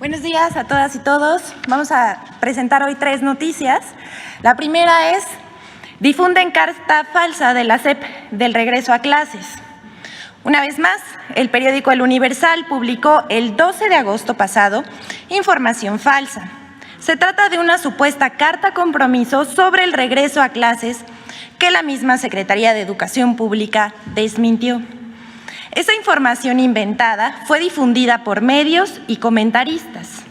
Buenos días a todas y todos. Vamos a presentar hoy 3 noticias. La primera es: difunden carta falsa de la SEP del regreso a clases. Una vez más, el periódico El Universal publicó el 12 de agosto pasado información falsa. Se trata de una supuesta carta compromiso sobre el regreso a clases que la misma Secretaría de Educación Pública desmintió. Esa información inventada fue difundida por medios y comentaristas.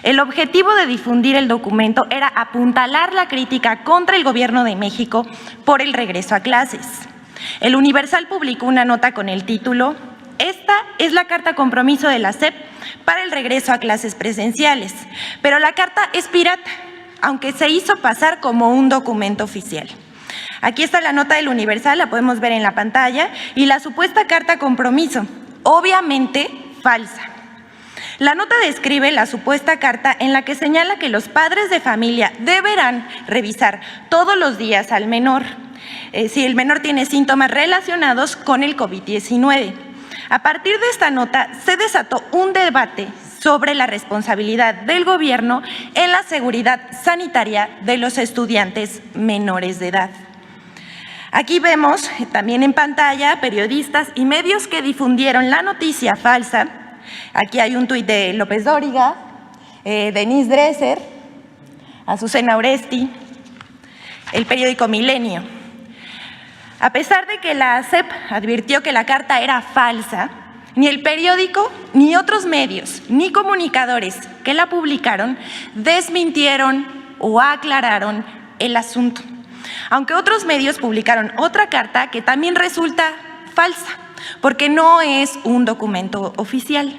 El objetivo de difundir el documento era apuntalar la crítica contra el Gobierno de México por el regreso a clases. El Universal publicó una nota con el título: "Esta es la carta compromiso de la SEP para el regreso a clases presenciales, pero la carta es pirata, aunque se hizo pasar como un documento oficial". Aquí está la nota del Universal, la podemos ver en la pantalla, y la supuesta carta compromiso, obviamente falsa. La nota describe la supuesta carta en la que señala que los padres de familia deberán revisar todos los días al menor si el menor tiene síntomas relacionados con el COVID-19. A partir de esta nota se desató un debate sobre la responsabilidad del gobierno en la seguridad sanitaria de los estudiantes menores de edad. Aquí vemos también en pantalla periodistas y medios que difundieron la noticia falsa. Aquí hay un tuit de López Dóriga, Denise Dresser, Azucena Oresti, el periódico Milenio. A pesar de que la SEP advirtió que la carta era falsa, ni el periódico, ni otros medios, ni comunicadores que la publicaron desmintieron o aclararon el asunto. Aunque otros medios publicaron otra carta que también resulta falsa, porque no es un documento oficial.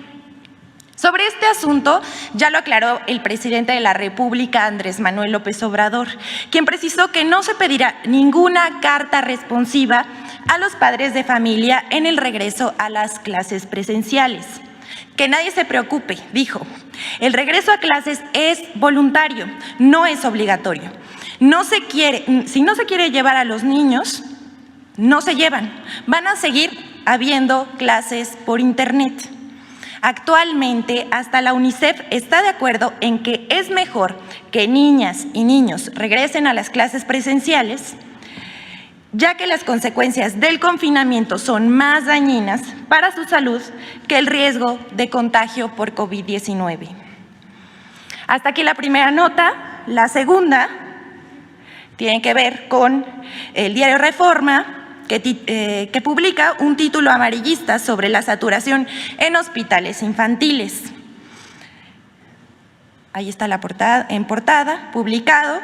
Sobre este asunto ya lo aclaró el presidente de la República, Andrés Manuel López Obrador, quien precisó que no se pedirá ninguna carta responsiva a los padres de familia en el regreso a las clases presenciales. Que nadie se preocupe, dijo. El regreso a clases es voluntario, no es obligatorio. Si no se quiere llevar a los niños, no se llevan. Van a seguir habiendo clases por internet. Actualmente, hasta la UNICEF está de acuerdo en que es mejor que niñas y niños regresen a las clases presenciales, ya que las consecuencias del confinamiento son más dañinas para su salud que el riesgo de contagio por COVID-19. Hasta aquí la primera nota. La segunda tiene que ver con el diario Reforma, que publica un título amarillista sobre la saturación en hospitales infantiles. Ahí está en portada, publicado.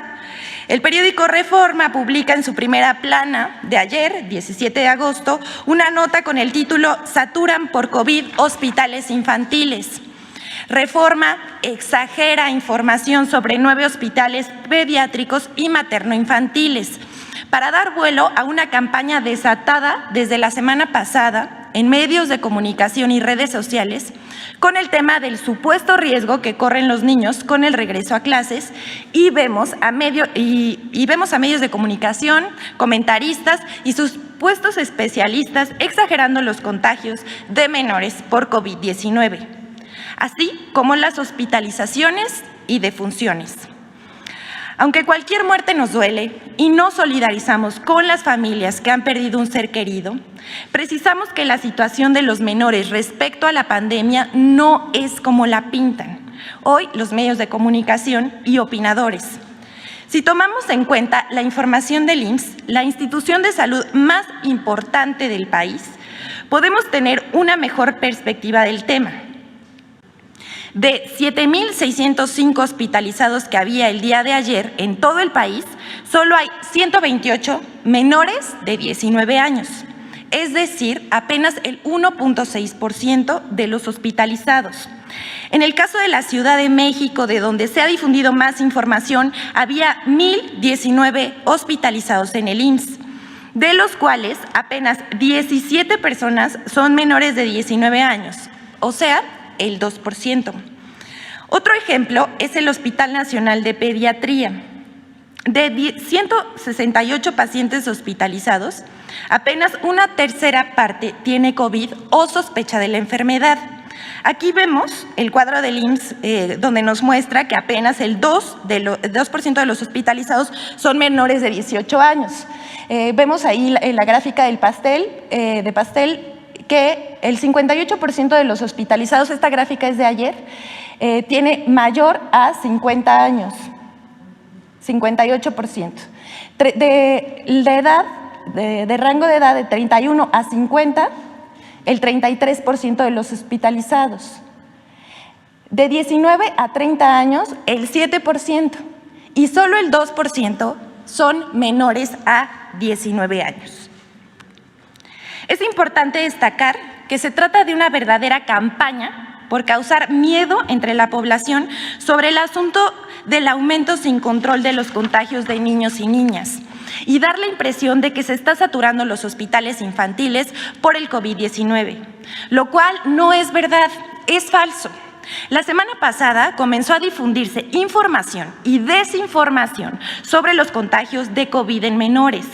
El periódico Reforma publica en su primera plana de ayer, 17 de agosto, una nota con el título "Saturan por COVID hospitales infantiles". Reforma exagera información sobre 9 hospitales pediátricos y materno-infantiles para dar vuelo a una campaña desatada desde la semana pasada en medios de comunicación y redes sociales con el tema del supuesto riesgo que corren los niños con el regreso a clases, y vemos a medios de comunicación, comentaristas y supuestos especialistas exagerando los contagios de menores por COVID-19, así como las hospitalizaciones y defunciones. Aunque cualquier muerte nos duele y nos solidarizamos con las familias que han perdido un ser querido, precisamos que la situación de los menores respecto a la pandemia no es como la pintan hoy los medios de comunicación y opinadores. Si tomamos en cuenta la información del IMSS, la institución de salud más importante del país, podemos tener una mejor perspectiva del tema. De 7,605 hospitalizados que había el día de ayer en todo el país, solo hay 128 menores de 19 años, es decir, apenas el 1.6% de los hospitalizados. En el caso de la Ciudad de México, de donde se ha difundido más información, había 1,019 hospitalizados en el IMSS, de los cuales apenas 17 personas son menores de 19 años, o sea, el 2%. Otro ejemplo es el Hospital Nacional de Pediatría. De 168 pacientes hospitalizados, apenas una tercera parte tiene COVID o sospecha de la enfermedad. Aquí vemos el cuadro del IMSS, donde nos muestra que apenas el 2% de los hospitalizados son menores de 18 años. Vemos ahí en la gráfica del pastel, que el 58% de los hospitalizados, esta gráfica es de ayer, tiene mayor a 50 años, 58%. De rango de edad de 31 a 50, el 33% de los hospitalizados. De 19 a 30 años, el 7%. Y solo el 2% son menores a 19 años. Es importante destacar que se trata de una verdadera campaña por causar miedo entre la población sobre el asunto del aumento sin control de los contagios de niños y niñas y dar la impresión de que se está saturando los hospitales infantiles por el COVID-19, lo cual no es verdad, es falso. La semana pasada comenzó a difundirse información y desinformación sobre los contagios de COVID en menores.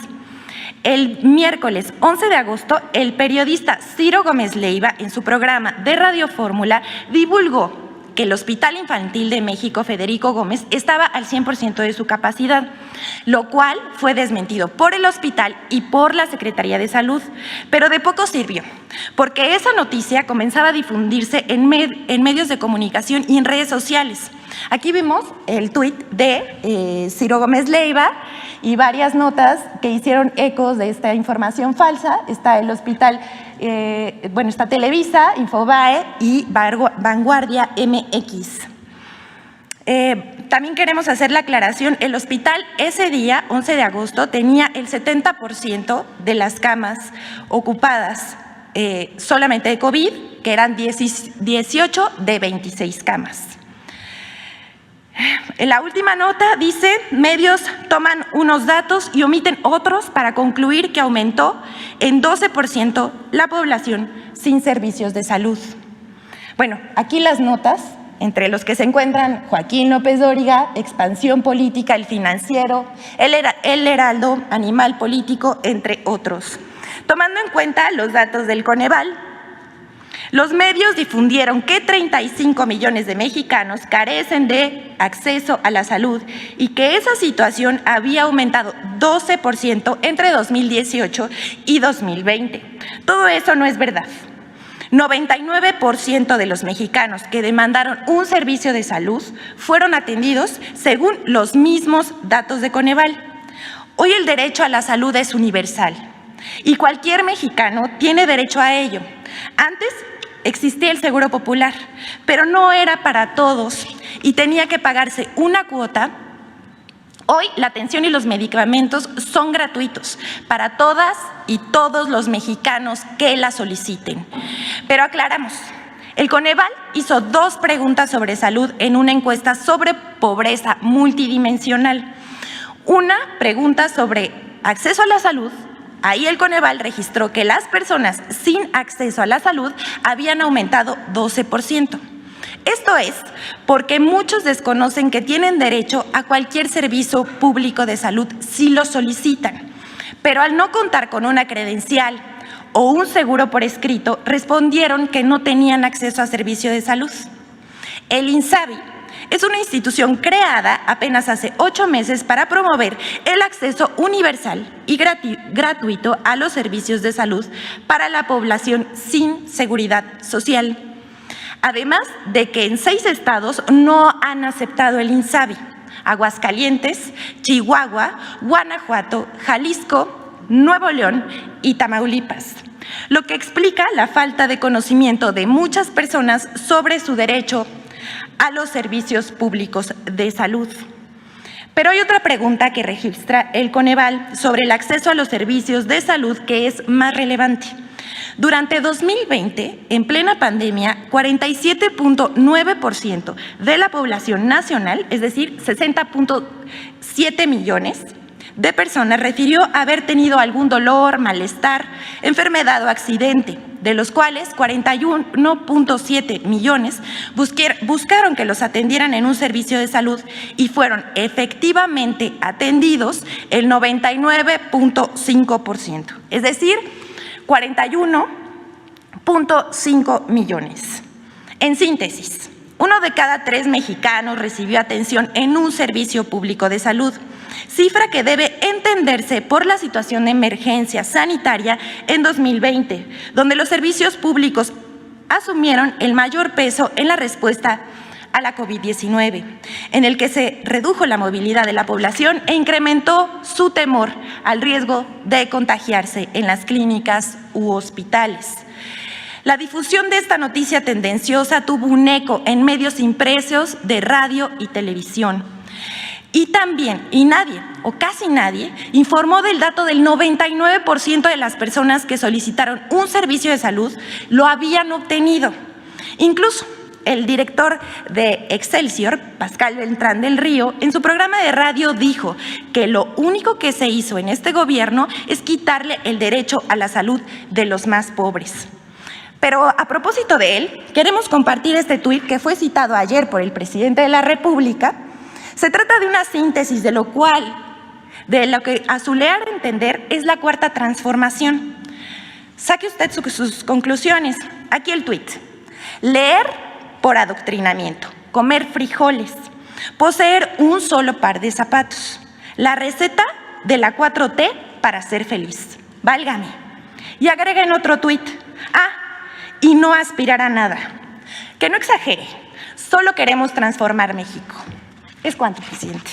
El miércoles 11 de agosto, el periodista Ciro Gómez Leiva, en su programa de Radio Fórmula, divulgó que el Hospital Infantil de México Federico Gómez estaba al 100% de su capacidad, lo cual fue desmentido por el hospital y por la Secretaría de Salud, pero de poco sirvió, porque esa noticia comenzaba a difundirse en medios de comunicación y en redes sociales. Aquí vimos el tuit de Ciro Gómez Leiva y varias notas que hicieron ecos de esta información falsa. Está el hospital, está Televisa, Infobae y Vanguardia MX. También queremos hacer la aclaración, el hospital ese día, 11 de agosto, tenía el 70% de las camas ocupadas solamente de COVID, que eran 18 de 26 camas. La última nota dice, medios toman unos datos y omiten otros para concluir que aumentó en 12% la población sin servicios de salud. Bueno, aquí las notas, entre los que se encuentran Joaquín López Dóriga, Expansión Política, El Financiero, El Heraldo, Animal Político, entre otros. Tomando en cuenta los datos del Coneval, los medios difundieron que 35 millones de mexicanos carecen de acceso a la salud y que esa situación había aumentado 12% entre 2018 y 2020. Todo eso no es verdad. 99% de los mexicanos que demandaron un servicio de salud fueron atendidos según los mismos datos de Coneval. Hoy el derecho a la salud es universal y cualquier mexicano tiene derecho a ello. Antes existía el Seguro Popular, pero no era para todos y tenía que pagarse una cuota. Hoy la atención y los medicamentos son gratuitos para todas y todos los mexicanos que la soliciten. Pero aclaramos, el Coneval hizo 2 preguntas sobre salud en una encuesta sobre pobreza multidimensional. Una pregunta sobre acceso a la salud. Ahí el Coneval registró que las personas sin acceso a la salud habían aumentado 12%. Esto es porque muchos desconocen que tienen derecho a cualquier servicio público de salud si lo solicitan, pero al no contar con una credencial o un seguro por escrito, respondieron que no tenían acceso a servicio de salud. El INSABI es una institución creada apenas hace 8 meses para promover el acceso universal y gratuito a los servicios de salud para la población sin seguridad social. Además de que en 6 estados no han aceptado el INSABI: Aguascalientes, Chihuahua, Guanajuato, Jalisco, Nuevo León y Tamaulipas, lo que explica la falta de conocimiento de muchas personas sobre su derecho a los servicios públicos de salud. Pero hay otra pregunta que registra el Coneval sobre el acceso a los servicios de salud que es más relevante. Durante 2020, en plena pandemia, 47.9% de la población nacional, es decir, 60.7 millones de personas, refirió haber tenido algún dolor, malestar, enfermedad o accidente, de los cuales 41.7 millones buscaron que los atendieran en un servicio de salud y fueron efectivamente atendidos el 99.5%, es decir, 41.5 millones. En síntesis, 1 de cada 3 mexicanos recibió atención en un servicio público de salud, cifra que debe entenderse por la situación de emergencia sanitaria en 2020, donde los servicios públicos asumieron el mayor peso en la respuesta a la COVID-19, en el que se redujo la movilidad de la población e incrementó su temor al riesgo de contagiarse en las clínicas u hospitales. La difusión de esta noticia tendenciosa tuvo un eco en medios impresos de radio y televisión. Y también, nadie, o casi nadie, informó del dato del 99% de las personas que solicitaron un servicio de salud lo habían obtenido. Incluso el director de Excelsior, Pascal Beltrán del Río, en su programa de radio dijo que lo único que se hizo en este gobierno es quitarle el derecho a la salud de los más pobres. Pero a propósito de él, queremos compartir este tuit que fue citado ayer por el presidente de la República. Se trata de una síntesis de lo que a su leer entender es la cuarta transformación. Saque usted sus conclusiones. Aquí el tuit. Leer por adoctrinamiento, comer frijoles, poseer un solo par de zapatos. La receta de la 4T para ser feliz. Válgame. Y agrega en otro tuit. Y no aspirar a nada. Que no exagere, solo queremos transformar México. Es cuanto, presidente.